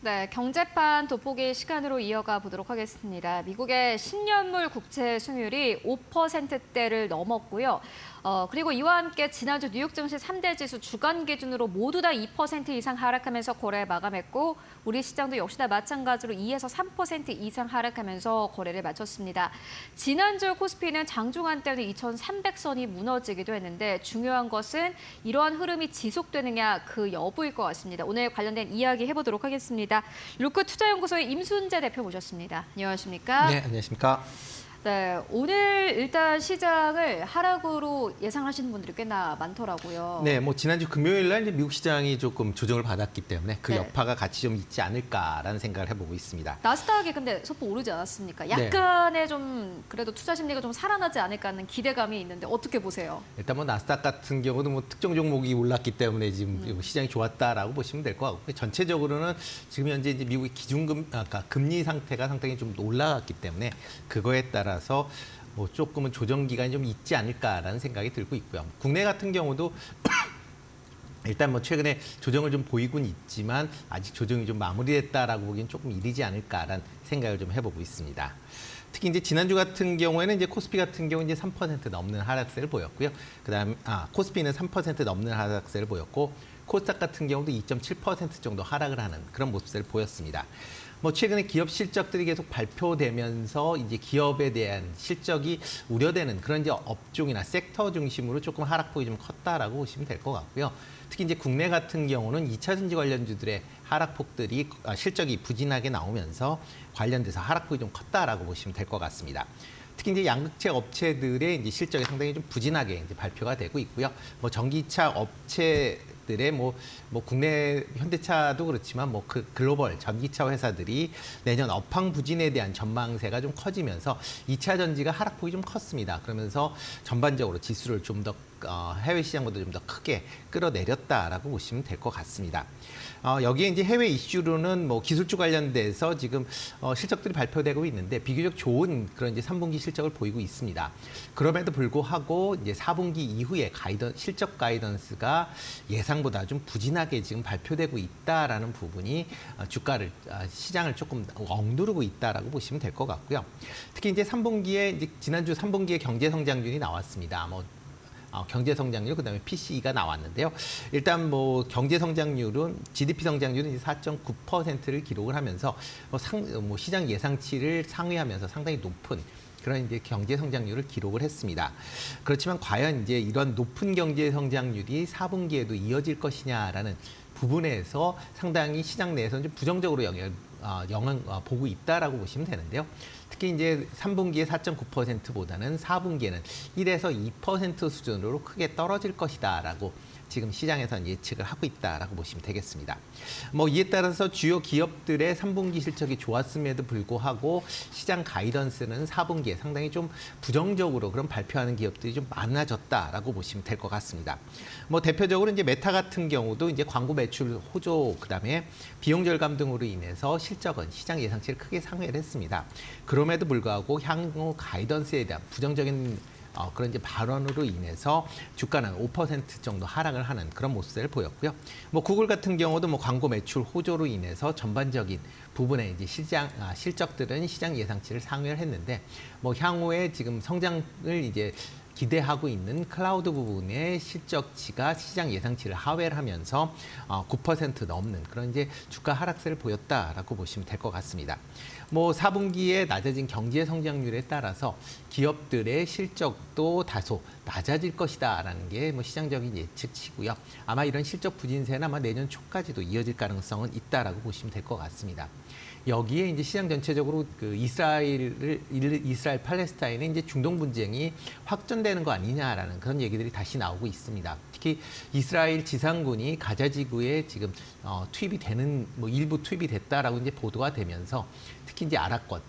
네, 경제판 돋보기 시간으로 이어가 보도록 하겠습니다. 미국의 10년물 국채 수익률이 5%대를 넘었고요. 그리고 이와 함께 지난주 뉴욕 증시 3대 지수 주간 기준으로 모두 다 2% 이상 하락하면서 거래 마감했고 우리 시장도 역시나 마찬가지로 2에서 3% 이상 하락하면서 거래를 마쳤습니다. 지난주 코스피는 장중한 때는 2,300선이 무너지기도 했는데 중요한 것은 이러한 흐름이 지속되느냐 그 여부일 것 같습니다. 오늘 관련된 이야기 해보도록 하겠습니다. 루크 투자연구소의 임순재 대표 모셨습니다. 안녕하십니까? 네, 안녕하십니까? 네, 오늘 일단 시장을 하락으로 예상하시는 분들이 꽤나 많더라고요. 네, 뭐 지난주 금요일 날 이제 미국 시장이 조금 조정을 받았기 때문에 그 네. 여파가 같이 좀 있지 않을까라는 생각을 해보고 있습니다. 나스닥이 근데 소폭 오르지 않았습니까? 약간의 좀 그래도 투자 심리가 좀 살아나지 않을까 하는 기대감이 있는데 어떻게 보세요? 일단 뭐 나스닥 같은 경우도 뭐 특정 종목이 올랐기 때문에 지금 시장이 좋았다라고 보시면 될 것 같고 전체적으로는 지금 현재 이제 미국의 금리 상태가 상당히 좀 올라갔기 때문에 그거에 따라서 뭐 조금은 조정 기간이 좀 있지 않을까라는 생각이 들고 있고요. 국내 같은 경우도 일단 뭐 최근에 조정을 좀 보이곤 있지만 아직 조정이 좀 마무리됐다라고 보기엔 조금 이르지 않을까라는 생각을 좀 해보고 있습니다. 특히 이제 지난주 같은 경우에는 이제 코스피 같은 경우 이제 3% 넘는 하락세를 보였고요. 그다음 코스피는 3% 넘는 하락세를 보였고 코스닥 같은 경우도 2.7% 정도 하락을 하는 그런 모습을 보였습니다. 뭐 최근에 기업 실적들이 계속 발표되면서 이제 기업에 대한 실적이 우려되는 그런 이제 업종이나 섹터 중심으로 조금 하락폭이 좀 컸다라고 보시면 될 것 같고요. 특히 이제 국내 같은 경우는 2차 전지 관련주들의 하락폭들이 실적이 부진하게 나오면서 관련돼서 하락폭이 좀 컸다라고 보시면 될 것 같습니다. 특히 이제 양극재 업체들의 이제 실적이 상당히 좀 부진하게 이제 발표가 되고 있고요. 뭐 전기차 업체들의 뭐 국내 현대차도 그렇지만 뭐 그 글로벌 전기차 회사들이 내년 업황 부진에 대한 전망세가 좀 커지면서 2차 전지가 하락폭이 좀 컸습니다. 그러면서 전반적으로 지수를 좀 더 해외 시장보다 좀 더 크게 끌어내렸다라고 보시면 될 것 같습니다. 여기에 이제 해외 이슈로는 뭐 기술주 관련돼서 지금 실적들이 발표되고 있는데 비교적 좋은 그런 이제 3분기 실적을 보이고 있습니다. 그럼에도 불구하고 이제 4분기 이후에 실적 가이던스가 예상보다 좀 부진하게 지금 발표되고 있다라는 부분이 시장을 조금 억누르고 있다라고 보시면 될 것 같고요. 특히 이제 3분기에 이제 지난주 3분기에 경제 성장률이 나왔습니다. 경제 성장률 그다음에 PCE가 나왔는데요. 일단 뭐 경제 성장률은 GDP 성장률은 4.9%를 기록을 하면서 시장 예상치를 상회하면서 상당히 높은 그런 이제 경제 성장률을 기록을 했습니다. 그렇지만 과연 이제 이런 높은 경제 성장률이 4분기에도 이어질 것이냐라는 부분에서 상당히 시장 내에서는 좀 부정적으로 영향 보고 있다라고 보시면 되는데요. 특히 이제 3분기에 4.9%보다는 4분기에는 1에서 2% 수준으로 크게 떨어질 것이다라고 지금 시장에서는 예측을 하고 있다라고 보시면 되겠습니다. 뭐 이에 따라서 주요 기업들의 3분기 실적이 좋았음에도 불구하고 시장 가이던스는 4분기에 상당히 좀 부정적으로 그런 발표하는 기업들이 좀 많아졌다라고 보시면 될 것 같습니다. 뭐 대표적으로 이제 메타 같은 경우도 이제 광고 매출 호조 그다음에 비용 절감 등으로 인해서 실적은 시장 예상치를 크게 상회를 했습니다. 그럼에도 불구하고 향후 가이던스에 대한 부정적인 그런 이제 발언으로 인해서 주가는 5% 정도 하락을 하는 그런 모습을 보였고요. 뭐 구글 같은 경우도 뭐 광고 매출 호조로 인해서 전반적인 부분에 이제 실적들은 시장 예상치를 상회를 했는데 뭐 향후에 지금 성장을 이제 기대하고 있는 클라우드 부분의 실적치가 시장 예상치를 하회를 하면서 9% 넘는 그런 이제 주가 하락세를 보였다라고 보시면 될 것 같습니다. 뭐 4분기에 낮아진 경제 성장률에 따라서 기업들의 실적도 다소 낮아질 것이다라는 게 뭐 시장적인 예측치고요. 아마 이런 실적 부진세는 아마 내년 초까지도 이어질 가능성은 있다라고 보시면 될 것 같습니다. 여기에 이제 시장 전체적으로 그 이스라엘 팔레스타인의 이제 중동 분쟁이 확전되는 거 아니냐라는 그런 얘기들이 다시 나오고 있습니다. 특히 이스라엘 지상군이 가자 지구에 지금 투입이 되는 뭐 일부 투입이 됐다라고 이제 보도가 되면서 특히 이제 아랍권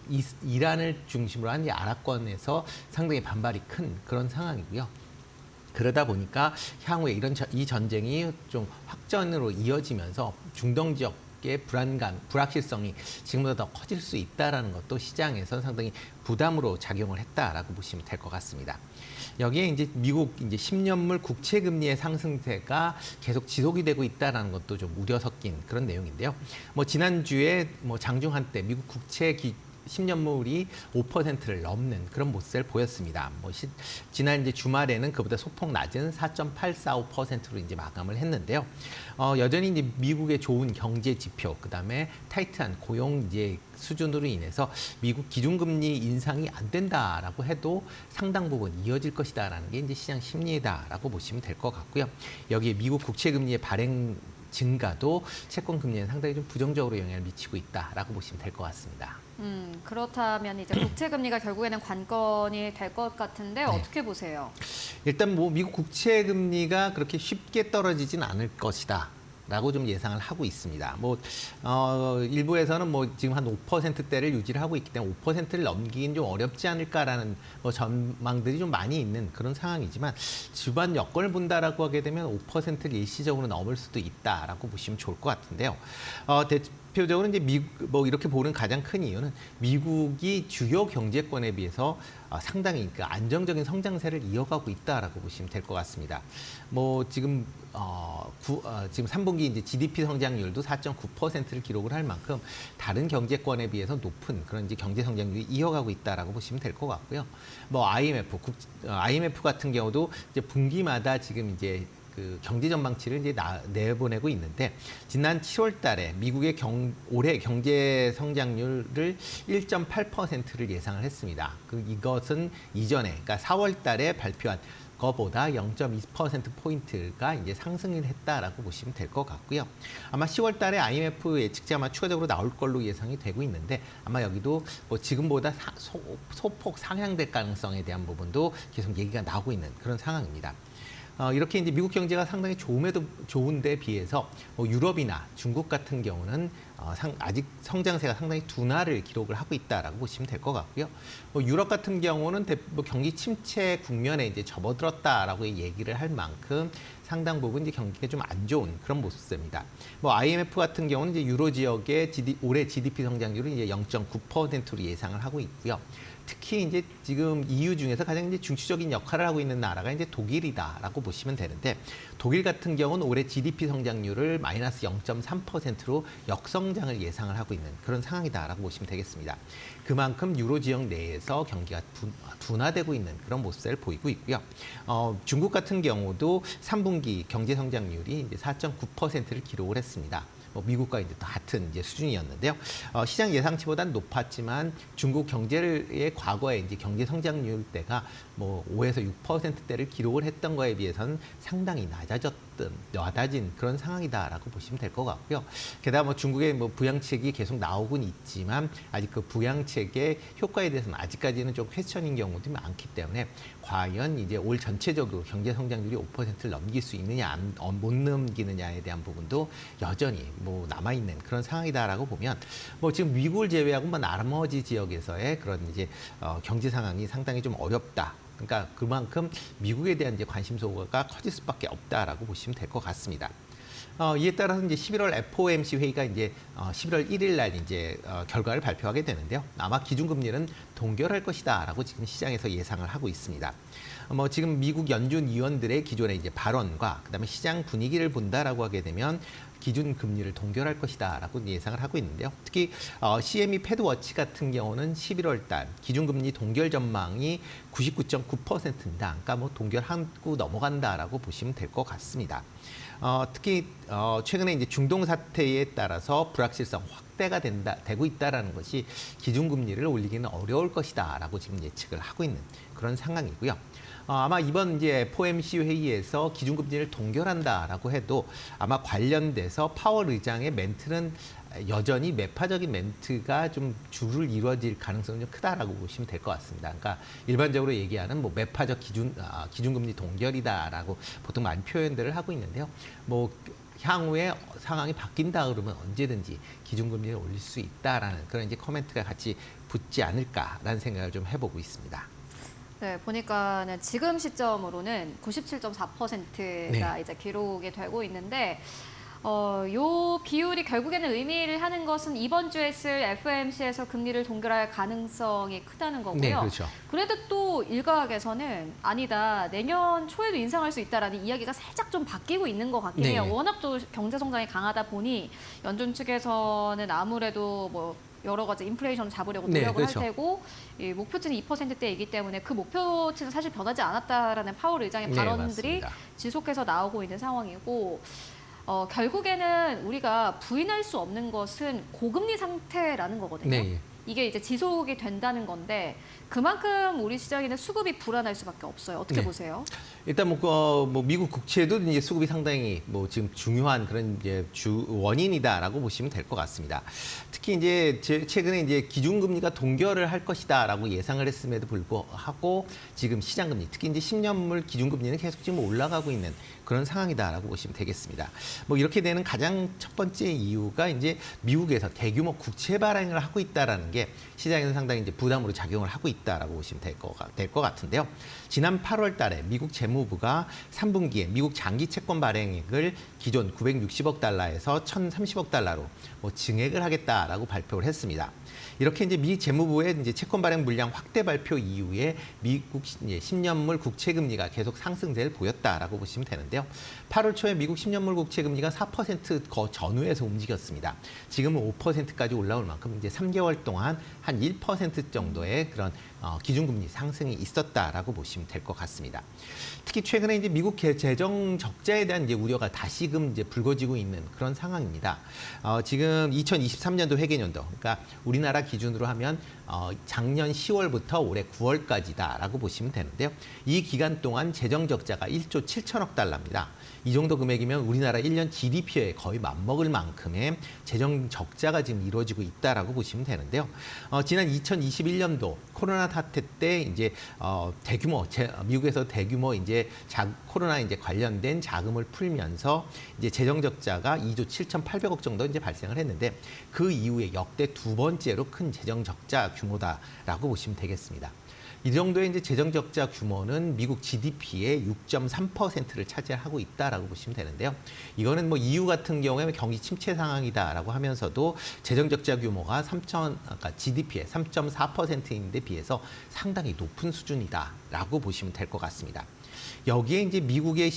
이란을 중심으로 한 이 아랍권에서 상당히 반발이 큰 그런 상황이고요. 그러다 보니까 향후에 이 전쟁이 좀 확전으로 이어지면서 중동 지역 불확실성이 지금보다 더 커질 수 있다는 것도 시장에서 상당히 부담으로 작용을 했다라고 보시면 될 것 같습니다. 여기에 이제 미국 이제 10년물 국채 금리의 상승세가 계속 지속이 되고 있다라는 것도 좀 우려 섞인 그런 내용인데요. 뭐 지난주에 뭐 장중 한때 미국 국채 10년물이 5%를 넘는 그런 모습을 보였습니다. 지난 이제 주말에는 그보다 소폭 낮은 4.845%로 이제 마감을 했는데요. 여전히 이제 미국의 좋은 경제 지표, 그다음에 타이트한 고용 이제 수준으로 인해서 미국 기준금리 인상이 안 된다라고 해도 상당 부분 이어질 것이다라는 게 이제 시장 심리다라고 보시면 될 것 같고요. 여기에 미국 국채 금리의 발행 증가도 채권 금리에 상당히 좀 부정적으로 영향을 미치고 있다라고 보시면 될 것 같습니다. 그렇다면 이제 국채 금리가 결국에는 관건이 될 것 같은데 어떻게 보세요? 일단 뭐 미국 국채 금리가 그렇게 쉽게 떨어지진 않을 것이다. 라고 좀 예상을 하고 있습니다. 일부에서는 지금 한 5%대를 유지를 하고 있기 때문에 5%를 넘기긴 좀 어렵지 않을까라는 전망들이 좀 많이 있는 그런 상황이지만 주반 여건을 본다라고 하게 되면 5%를 일시적으로 넘을 수도 있다라고 보시면 좋을 것 같은데요. 대표적으로 이제 이렇게 보는 가장 큰 이유는 미국이 주요 경제권에 비해서 상당히 그 안정적인 성장세를 이어가고 있다라고 보시면 될 것 같습니다. 지금 3분기 이제 GDP 성장률도 4.9%를 기록을 할 만큼 다른 경제권에 비해서 높은 그런 이제 경제 성장률이 이어가고 있다라고 보시면 될 것 같고요. IMF 같은 경우도 이제 분기마다 지금 이제 그 경제 전망치를 이제 내보내고 있는데 지난 7월 달에 미국의 올해 경제 성장률을 1.8%를 예상을 했습니다. 이것은 이전에 그러니까 4월 달에 발표한 거보다 0.2%포인트가 이제 상승을 했다라고 보시면 될 것 같고요. 아마 10월 달에 IMF 예측치 아마 추가적으로 나올 걸로 예상이 되고 있는데 아마 여기도 지금보다 소폭 상향될 가능성에 대한 부분도 계속 얘기가 나오고 있는 그런 상황입니다. 이렇게 이제 미국 경제가 상당히 좋은데 비해서 유럽이나 중국 같은 경우는 아직 성장세가 상당히 둔화를 기록을 하고 있다라고 보시면 될 것 같고요. 유럽 같은 경우는 경기 침체 국면에 이제 접어들었다라고 얘기를 할 만큼 상당 부분 이제 경기가 좀 안 좋은 그런 모습입니다. IMF 같은 경우는 이제 유로 지역의 올해 GDP 성장률은 이제 0.9%로 예상을 하고 있고요. 특히 이제 지금 EU 중에서 가장 이제 중추적인 역할을 하고 있는 나라가 이제 독일이다라고 보시면 되는데 독일 같은 경우는 올해 GDP 성장률을 마이너스 0.3%로 역성장을 예상을 하고 있는 그런 상황이다라고 보시면 되겠습니다. 그만큼 유로 지역 내에서 경기가 둔화되고 있는 그런 모습을 보이고 있고요. 중국 같은 경우도 3분기 경제 성장률이 이제 4.9%를 기록을 했습니다. 미국과 이제 같은 이제 수준이었는데요. 시장 예상치보다는 높았지만 중국 경제의 과거에 이제 경제 성장률대가 5에서 6%대를 기록을 했던 거에 비해서는 상당히 낮아진 그런 상황이다라고 보시면 될 것 같고요. 게다가 중국의 부양책이 계속 나오곤 있지만 아직 그 부양책의 효과에 대해서는 아직까지는 좀 퀘스천인 경우도 많기 때문에 과연 이제 올 전체적으로 경제 성장률이 5%를 넘길 수 있느냐, 못 넘기느냐에 대한 부분도 여전히 남아있는 그런 상황이다라고 보면 지금 미국을 제외하고 나머지 지역에서의 그런 이제 경제 상황이 상당히 좀 어렵다. 그러니까 그만큼 미국에 대한 이제 관심소가 커질 수밖에 없다라고 보시면 될 것 같습니다. 이에 따라서 이제 11월 FOMC 회의가 이제 11월 1일 날 이제 결과를 발표하게 되는데요. 아마 기준금리는 동결할 것이다라고 지금 시장에서 예상을 하고 있습니다. 지금 미국 연준 위원들의 기존의 이제 발언과 그다음에 시장 분위기를 본다라고 하게 되면 기준 금리를 동결할 것이다라고 예상을 하고 있는데요. 특히 CME 패드워치 같은 경우는 11월 달 기준금리 동결 전망이 99.9%입니다. 그러니까 동결하고 넘어간다라고 보시면 될 것 같습니다. 특히 최근에 이제 중동 사태에 따라서 불확실성 확대가 되고 있다라는 것이 기준금리를 올리기는 어려울 것이다라고 지금 예측을 하고 있는 그런 상황이고요. 아마 이번 이제 FOMC 회의에서 기준금리를 동결한다라고 해도 아마 관련돼서 파월 의장의 멘트는 여전히 매파적인 멘트가 좀 주를 이루어질 가능성이 좀 크다라고 보시면 될 것 같습니다. 그러니까 일반적으로 얘기하는 매파적 기준금리 동결이다라고 보통 많이 표현들을 하고 있는데요. 향후에 상황이 바뀐다 그러면 언제든지 기준금리를 올릴 수 있다라는 그런 이제 코멘트가 같이 붙지 않을까라는 생각을 좀 해보고 있습니다. 네, 보니까는 지금 시점으로는 97.4%가 이제 기록이 되고 있는데 요 비율이 결국에는 의미를 하는 것은 이번 주에 쓸 FOMC에서 금리를 동결할 가능성이 크다는 거고요. 네, 그렇죠. 그래도 또 일각에서는 아니다, 내년 초에도 인상할 수 있다라는 이야기가 살짝 좀 바뀌고 있는 것 같긴 해요. 네. 워낙 또 경제 성장이 강하다 보니 연준 측에서는 아무래도 뭐 여러 가지 인플레이션 잡으려고 네, 노력을 그렇죠. 할 테고 이 목표치는 2%대이기 때문에 그 목표치는 사실 변하지 않았다라는 파월 의장의 네, 발언들이 맞습니다. 지속해서 나오고 있는 상황이고 결국에는 우리가 부인할 수 없는 것은 고금리 상태라는 거거든요. 네. 이게 이제 지속이 된다는 건데 그만큼 우리 시장에는 수급이 불안할 수밖에 없어요. 어떻게 네. 보세요? 일단 뭐 미국 국채도 이제 수급이 상당히 뭐 지금 중요한 그런 이제 주 원인이다라고 보시면 될 것 같습니다. 특히 이제 최근에 이제 기준금리가 동결을 할 것이다라고 예상을 했음에도 불구하고 지금 시장금리, 특히 이제 10년물 기준금리는 계속 지금 올라가고 있는 그런 상황이다라고 보시면 되겠습니다. 뭐 이렇게 되는 가장 첫 번째 이유가 이제 미국에서 대규모 국채 발행을 하고 있다라는 게 시장에서 상당히 이제 부담으로 작용을 하고 있다라고 보시면 될 것 같은데요. 지난 8월 달에 미국 재무부가 3분기에 미국 장기 채권 발행액을 기존 960억 달러에서 1,030억 달러로 뭐 증액을 하겠다라고 발표를 했습니다. 이렇게 이제 미 재무부의 이제 채권 발행 물량 확대 발표 이후에 미국 10년물 국채 금리가 계속 상승세를 보였다라고 보시면 되는데요. 8월 초에 미국 10년물 국채 금리가 4% 전후에서 움직였습니다. 지금은 5%까지 올라올 만큼 이제 3개월 동안 한 1% 정도의 그런 기준금리 상승이 있었다라고 보시면 될 것 같습니다. 특히 최근에 이제 미국 재정 적자에 대한 이제 우려가 다시금 이제 불거지고 있는 그런 상황입니다. 지금 2023년도 회계연도, 그러니까 우리나라 기준으로 하면 작년 10월부터 올해 9월까지다라고 보시면 되는데요. 이 기간 동안 재정 적자가 1조 7천억 달러입니다. 이 정도 금액이면 우리나라 1년 GDP에 거의 맞먹을 만큼의 재정 적자가 지금 이루어지고 있다라고 보시면 되는데요. 지난 2021년도 코로나 사태 때 이제 미국에서 대규모 이제 코로나 이제 관련된 자금을 풀면서 이제 재정 적자가 2조 7,800억 정도 이제 발생을 했는데 그 이후에 역대 두 번째로 큰 재정 적자 규모다라고 보시면 되겠습니다. 이 정도의 이제 재정 적자 규모는 미국 GDP의 6.3%를 차지하고 있다라고 보시면 되는데요. 이거는 뭐 EU 같은 경우에 경기 침체 상황이다라고 하면서도 재정 적자 규모가 GDP의 3.4%인데 비해서 상당히 높은 수준이다라고 보시면 될 것 같습니다. 여기에 이제 미국의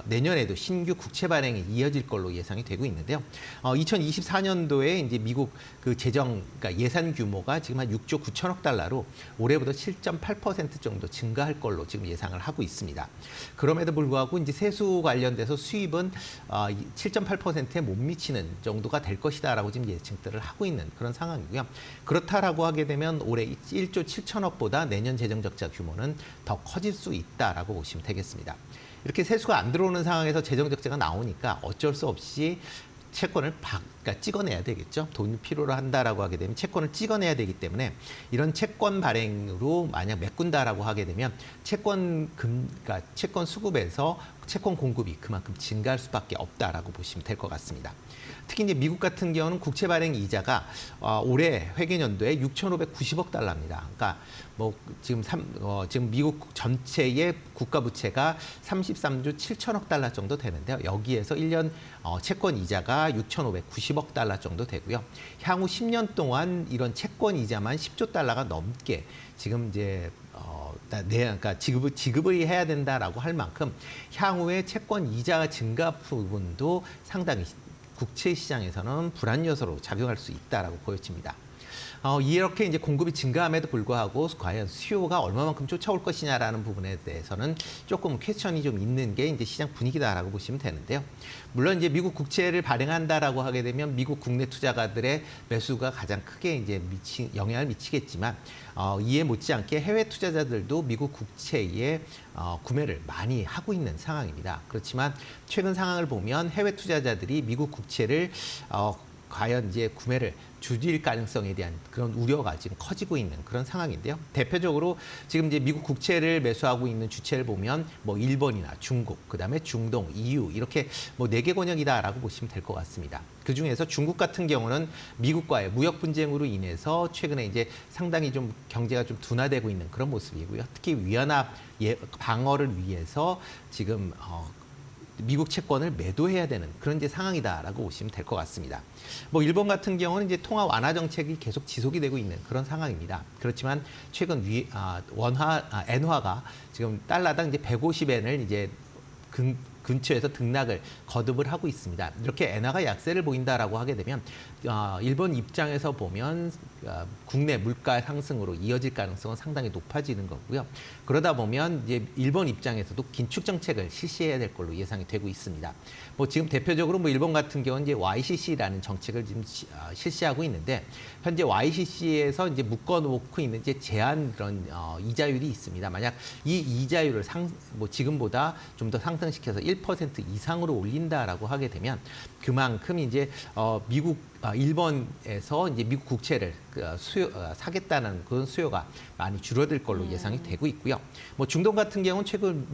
내년에도 신규 국채 발행이 이어질 걸로 예상이 되고 있는데요. 2024년도에 이제 미국 그 그러니까 예산 규모가 지금 한 6조 9천억 달러로 올해보다 7.8% 정도 증가할 걸로 지금 예상을 하고 있습니다. 그럼에도 불구하고 이제 세수 관련돼서 수입은 7.8%에 못 미치는 정도가 될 것이다라고 지금 예측들을 하고 있는 그런 상황이고요. 그렇다라고 하게 되면 올해 1조 7천억보다 내년 재정 적자 규모는 더 커질 수 있다라고 보시면 되겠습니다. 이렇게 세수가 안 들어오는 상황에서 재정 적자가 나오니까 어쩔 수 없이 채권을 그러니까 찍어내야 되겠죠. 돈이 필요로 한다라고 하게 되면 채권을 찍어내야 되기 때문에 이런 채권 발행으로 만약 메꾼다라고 하게 되면 그러니까 채권 수급에서 채권 공급이 그만큼 증가할 수밖에 없다라고 보시면 될 것 같습니다. 특히 이제 미국 같은 경우는 국채 발행 이자가 올해 회계연도에 6,590억 달러입니다. 그러니까 뭐 지금 미국 전체의 국가 부채가 33조 7천억 달러 정도 되는데요. 여기에서 1년 채권 이자가 6,590억 달러 정도 되고요. 향후 10년 동안 이런 채권 이자만 10조 달러가 넘게 지금 이제 그러니까 지급을 해야 된다라고 할 만큼 향후에 채권 이자 증가 부분도 상당히 국채 시장에서는 불안 요소로 작용할 수 있다라고 보여집니다. 이렇게 이제 공급이 증가함에도 불구하고 과연 수요가 얼마만큼 쫓아올 것이냐라는 부분에 대해서는 조금 퀘스천이 좀 있는 게 이제 시장 분위기다라고 보시면 되는데요. 물론 이제 미국 국채를 발행한다라고 하게 되면 미국 국내 투자가들의 매수가 가장 크게 이제 영향을 미치겠지만 이에 못지않게 해외 투자자들도 미국 국채의 구매를 많이 하고 있는 상황입니다. 그렇지만 최근 상황을 보면 해외 투자자들이 미국 국채를 과연 이제 구매를 줄일 가능성에 대한 그런 우려가 지금 커지고 있는 그런 상황인데요. 대표적으로 지금 이제 미국 국채를 매수하고 있는 주체를 보면 뭐 일본이나 중국, 그다음에 중동, EU 이렇게 뭐 4개 권역이다라고 보시면 될 것 같습니다. 그 중에서 중국 같은 경우는 미국과의 무역 분쟁으로 인해서 최근에 이제 상당히 좀 경제가 좀 둔화되고 있는 그런 모습이고요. 특히 위안화 방어를 위해서 지금 미국 채권을 매도해야 되는 그런 이제 상황이다라고 보시면 될 것 같습니다. 뭐 일본 같은 경우는 이제 통화 완화 정책이 계속 지속이 되고 있는 그런 상황입니다. 그렇지만 최근 엔화가 지금 달러당 이제 150엔을 이제 근처에서 등락을 거듭을 하고 있습니다. 이렇게 엔화가 약세를 보인다라고 하게 되면 일본 입장에서 보면 국내 물가 상승으로 이어질 가능성은 상당히 높아지는 거고요. 그러다 보면 이제 일본 입장에서도 긴축 정책을 실시해야 될 걸로 예상이 되고 있습니다. 뭐 지금 대표적으로 뭐 일본 같은 경우는 이제 YCC라는 정책을 지금 실시하고 있는데 현재 YCC에서 이제 묶어놓고 있는 이제 제한 그런 이자율이 있습니다. 만약 이 이자율을 뭐 지금보다 좀 더 상승시켜서 1% 이상으로 올린다라고 하게 되면 그만큼 이제 일본에서 이제 미국 국채를 사겠다는 그런 수요가 많이 줄어들 걸로 예상이 되고 있고요. 뭐 중동 같은 경우는 최근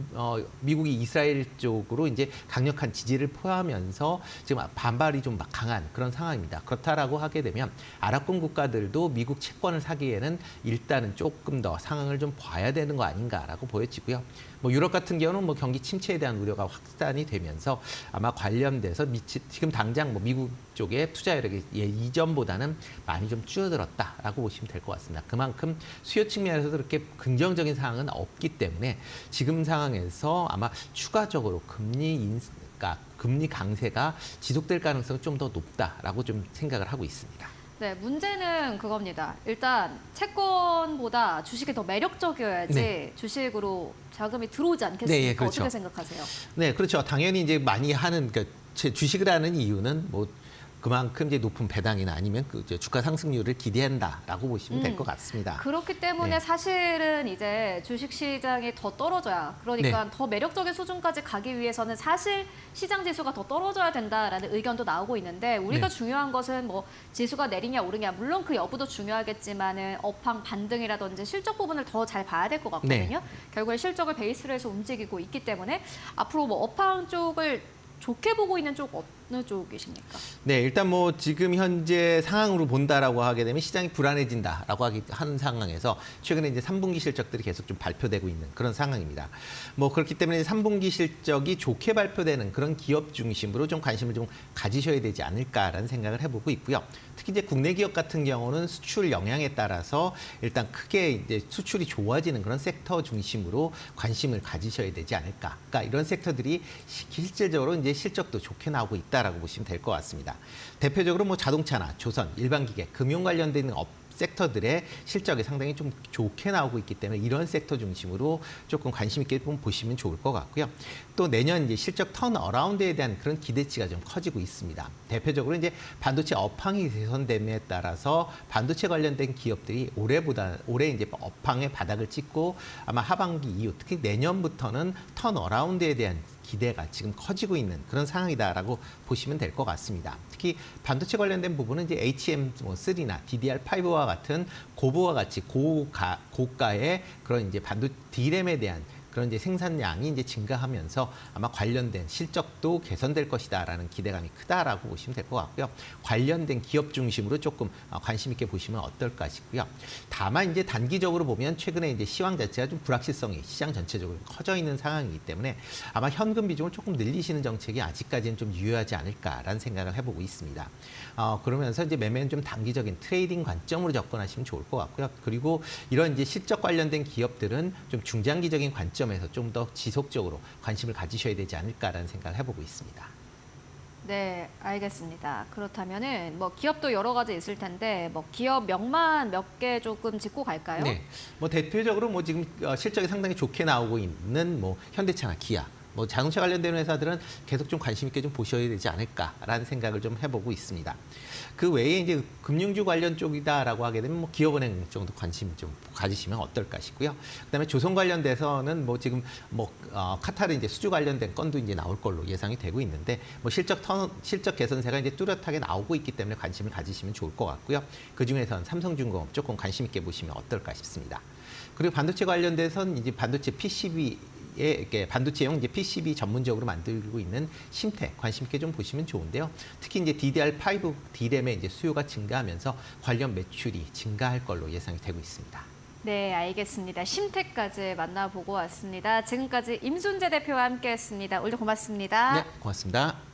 미국이 이스라엘 쪽으로 이제 강력한 지지를 포함하면서 지금 반발이 좀 강한 그런 상황입니다. 그렇다라고 하게 되면 아랍권 국가들도 미국 채권을 사기에는 일단은 조금 더 상황을 좀 봐야 되는 거 아닌가라고 보여지고요. 뭐 유럽 같은 경우는 뭐 경기 침체에 대한 우려가 확산이 되면서 아마 관련돼서 지금 당장 뭐 미국 쪽에 투자 여력이 이전보다는 많이 좀 줄어들었다라고 보시면 될 것 같습니다. 그만큼 수요 측면에서도 그렇게 긍정적인 상황은 없기 때문에 지금 상황에서 아마 추가적으로 금리 강세가 지속될 가능성이 좀 더 높다라고 좀 생각을 하고 있습니다. 네, 문제는 그겁니다. 일단 채권보다 주식이 더 매력적이어야지 네. 주식으로 자금이 들어오지 않겠습니까? 네, 예, 그렇죠. 어떻게 생각하세요? 네, 그렇죠. 당연히 이제 많이 하는 주식을 하는 이유는 뭐 그만큼 이제 높은 배당이나 아니면 그 이제 주가 상승률을 기대한다라고 보시면 될 것 같습니다. 그렇기 때문에 네. 사실은 이제 주식 시장이 더 떨어져야, 그러니까 더 매력적인 수준까지 가기 위해서는 사실 시장 지수가 더 떨어져야 된다라는 의견도 나오고 있는데 우리가 네. 중요한 것은 뭐 지수가 내리냐 오르냐, 물론 그 여부도 중요하겠지만은 업황 반등이라든지 실적 부분을 더 잘 봐야 될 것 같거든요. 네. 결국에 실적을 베이스로 해서 움직이고 있기 때문에 앞으로 뭐 업황 쪽을 좋게 보고 있는 쪽 어느 쪽이십니까? 네, 일단 뭐 지금 현재 상황으로 본다라고 하게 되면 시장이 불안해진다라고 하는 상황에서 최근에 이제 3분기 실적들이 계속 좀 발표되고 있는 그런 상황입니다. 뭐 그렇기 때문에 3분기 실적이 좋게 발표되는 그런 기업 중심으로 좀 관심을 좀 가지셔야 되지 않을까라는 생각을 해보고 있고요. 특히 이제 국내 기업 같은 경우는 수출 영향에 따라서 일단 크게 이제 수출이 좋아지는 그런 섹터 중심으로 관심을 가지셔야 되지 않을까. 그러니까 이런 섹터들이 실질적으로 이제 실적도 좋게 나오고 있다라고 보시면 될 것 같습니다. 대표적으로 뭐 자동차나 조선, 일반기계, 금융 관련된 섹터들의 실적이 상당히 좀 좋게 나오고 있기 때문에 이런 섹터 중심으로 조금 관심 있게 좀 보시면 좋을 것 같고요. 또 내년 이제 실적 턴어라운드에 대한 그런 기대치가 좀 커지고 있습니다. 대표적으로 이제 반도체 업황이 개선됨에 따라서 반도체 관련된 기업들이 올해 이제 업황의 바닥을 찍고 아마 하반기 이후 특히 내년부터는 턴어라운드에 대한 기대가 지금 커지고 있는 그런 상황이다라고 보시면 될 것 같습니다. 특히 반도체 관련된 부분은 이제 HM3나 DDR5와 같은 고부와 같이 고가의 그런 이제 D램에 대한 그런 이제 생산량이 이제 증가하면서 아마 관련된 실적도 개선될 것이다라는 기대감이 크다라고 보시면 될 것 같고요. 관련된 기업 중심으로 조금 관심 있게 보시면 어떨까 싶고요. 다만 이제 단기적으로 보면 최근에 이제 시황 자체가 좀 불확실성이 시장 전체적으로 커져 있는 상황이기 때문에 아마 현금 비중을 조금 늘리시는 정책이 아직까지는 좀 유효하지 않을까라는 생각을 해보고 있습니다. 그러면서 이제 매매는 좀 단기적인 트레이딩 관점으로 접근하시면 좋을 것 같고요. 그리고 이런 이제 실적 관련된 기업들은 좀 중장기적인 관점에서 좀 더 지속적으로 관심을 가지셔야 되지 않을까라는 생각을 해보고 있습니다. 네, 알겠습니다. 그렇다면은 뭐 기업도 여러 가지 있을 텐데 뭐 기업 명만 몇 개 조금 짚고 갈까요? 네, 뭐 대표적으로 뭐 지금 실적이 상당히 좋게 나오고 있는 뭐 현대차나 기아, 뭐 자동차 관련된 회사들은 계속 좀 관심 있게 좀 보셔야 되지 않을까라는 생각을 좀 해보고 있습니다. 그 외에 이제 금융주 관련 쪽이다라고 하게 되면 뭐 기업은행 정도 관심 좀 가지시면 어떨까 싶고요. 그다음에 조선 관련돼서는 뭐 지금 뭐 카타르 이제 수주 관련된 건도 이제 나올 걸로 예상이 되고 있는데 뭐 실적 개선세가 이제 뚜렷하게 나오고 있기 때문에 관심을 가지시면 좋을 것 같고요. 그 중에서는 삼성중공업 조금 관심 있게 보시면 어떨까 싶습니다. 그리고 반도체 관련돼서는 이제 반도체 반도체용 이제 PCB 전문적으로 만들고 있는 심택 관심 있게 좀 보시면 좋은데요. 특히 이제 DDR5 D램의 이제 수요가 증가하면서 관련 매출이 증가할 걸로 예상이 되고 있습니다. 네, 알겠습니다. 심택까지 만나보고 왔습니다. 지금까지 임순재 대표와 함께했습니다. 오늘 고맙습니다. 네, 고맙습니다.